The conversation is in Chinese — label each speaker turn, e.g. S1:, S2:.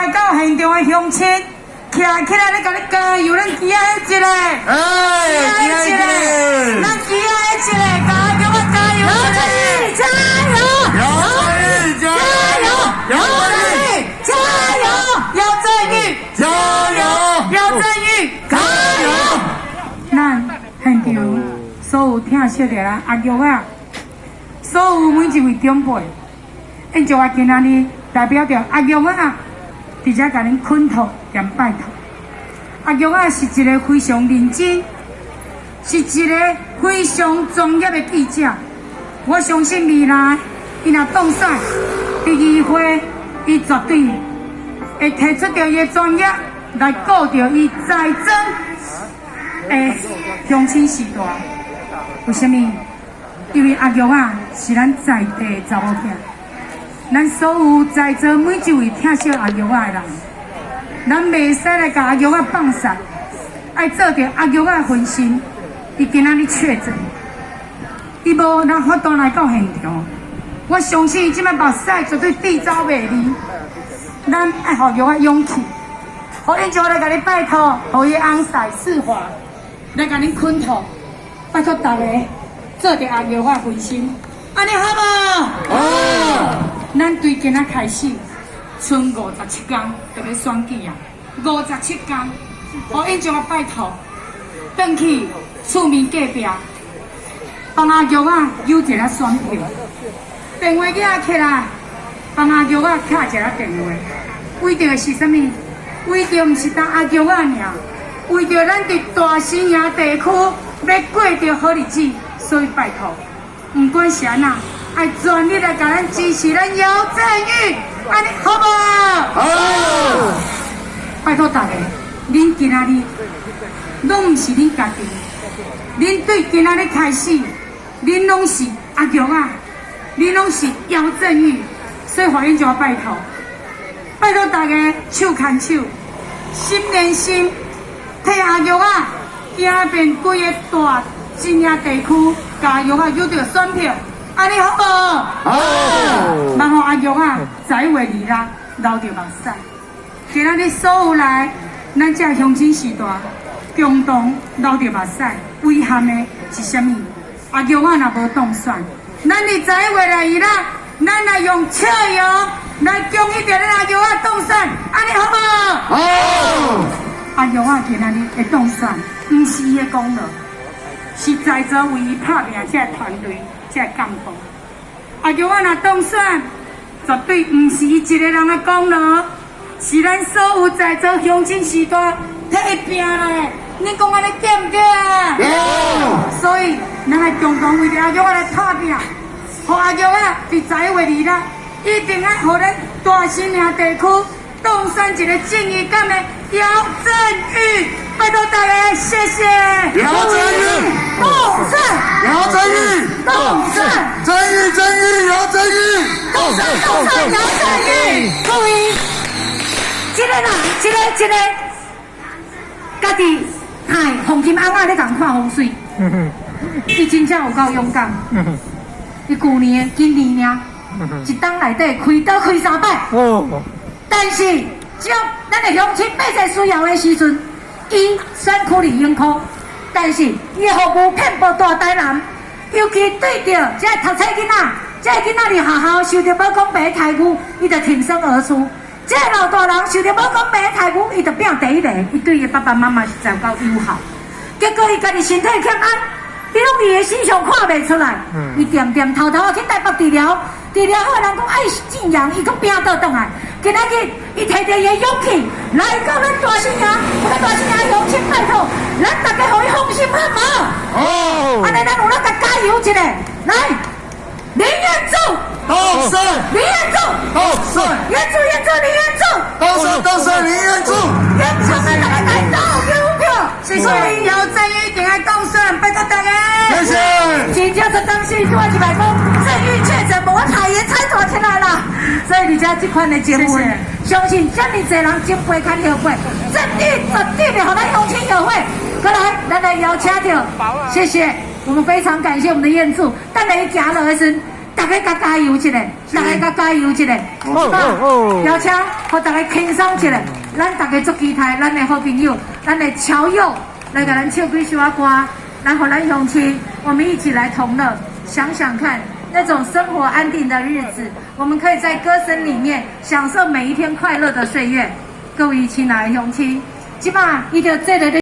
S1: 来到现场的乡亲，徛起来咧，甲你加油，咱旗下一个，
S2: 哎，
S1: 旗下一个，咱旗下一个，加油啊，加油！
S2: 加油！
S1: 加油！
S2: 姚振宇，
S1: 加油！姚振宇，
S2: 加油！
S1: 姚振宇，加油！咱现场所有听惜的啦，阿玉啊，所有每一位长辈，因就我今仔日代表着阿玉啊，伫遮甲恁恳托兼拜托。阿玉啊是一个非常认真，是一个非常专业的记者。我相信未来，伊若当选，伫议会，伊绝对会提出着伊的专业来顾着伊财政的乡亲时代。为什么？因为阿玉啊是咱在地的查某囝，咱所有在座每一位听惜阿玉啊的人，咱袂使来甲阿玉啊放散，爱做着阿玉啊分心。伊今仔日确诊。伊无人法度来到现场，我相信伊即摆目屎绝对滴走袂离。咱爱互玉啊勇气，互因就来甲你拜托，互伊翁婿释怀，来甲恁恳托，拜托大家做着阿玉啊分心，安尼好无？
S2: 好。
S1: 咱对今仔开始，剩57天就要选举啊，57天，互因就来拜托，转去厝面隔壁。帮阿玉啊有一个选票，电话架起来，帮阿玉啊敲一个电话。为着是啥物？为着毋是当阿玉啊尔，为着咱伫大新营地区要过着好日子，所以拜托，毋管是安那，爱全力来甲咱支持咱姚振宇，安尼好无？
S2: 好。
S1: 拜托大家，恁今仔日拢毋是恁家己，恁对今仔日开始。恁拢是阿玉啊，恁拢是姚振宇，所以欢迎就要拜托，拜托大家手牵手，心连心，替阿玉啊行遍规个大新营地区，甲阿玉啊有着选票，安尼好无？
S2: 好。
S1: 望互阿玉啊在位离啦，流着目屎。今仔日所有来咱这乡亲时代，共同流着目屎，遗憾的是啥物？阿玉啊，若无当选，咱伫11月来伊啦，咱来用笑容来恭喜着咱阿玉啊当选，安尼好无？
S2: 好。
S1: 阿玉啊，今仔日会当选，毋是伊的功劳，是在座为伊拍拼这个团队，这个干部。阿玉啊，若当选，绝对毋是伊一个人的功劳，是咱所有在座乡亲时代替伊拼来的。你讲安尼对毋对啊？
S2: 对。
S1: 所以，咱来共同为着阿玉啊来打拼，互阿玉啊伫11月2日，一定要互咱大新营地区当选一个正义感的姚振宇，拜托大家，谢谢。
S2: 姚振宇，
S1: 当选。
S2: 姚振宇，
S1: 当选。
S2: 振宇，姚振宇，
S1: 当选，姚振宇。各位，一个人，一个，家己。嗨，黄金翁仔咧共看风水，伊真正有够勇敢。伊今年尔，一档内底开刀开3摆。但是只要咱的乡亲百姓需要的时阵，伊选区里应考。但是伊的服务遍布大台南，尤其对着这读册囡仔，这囡仔伫学校受着无公平的待遇，伊就挺身而出。这老大人受到无公平的待遇，伊就拼第一个，伊对伊爸爸妈妈是真够友好。结果伊家己身体欠安，你拢伫伊身上看袂出来。伊点点偷偷去台北治疗，治疗好人讲爱静养，伊佫拼倒转来。今仔日伊摕着伊的勇气来到咱大新营，咱大新营乡亲拜托，咱大家互伊放心好无？
S2: 好。
S1: 安尼咱有咱甲加油一下，来，林彦祖。
S2: 当选，
S1: 林彦祖，
S2: 当选，
S1: 彦祖，林彦祖，
S2: 当选，林彦祖，
S1: 彦祖们大家来投票，谢谢姚振宇一定要当选，拜托大家，
S2: 谢谢。
S1: 真正是当时我一摆讲，振宇确诊，无太也太大起来了，所以而且这款的节目，相信这么多人金杯看后悔，振宇绝对的，让咱乡亲后悔。过来，咱来邀请到，谢谢，我们非常感谢我们的彦祖，但来行落的时。大家加油一下，大家加油一下，邀请和大家轻松一下，咱大家做期待，咱的好朋友，咱的侨友来给咱唱几首歌，然后咱乡亲，我们一起来同乐，想想看那种生活安定的日子，我们可以在歌声里面享受每一天快乐的岁月。各位亲爱的乡亲，即马伊就这个。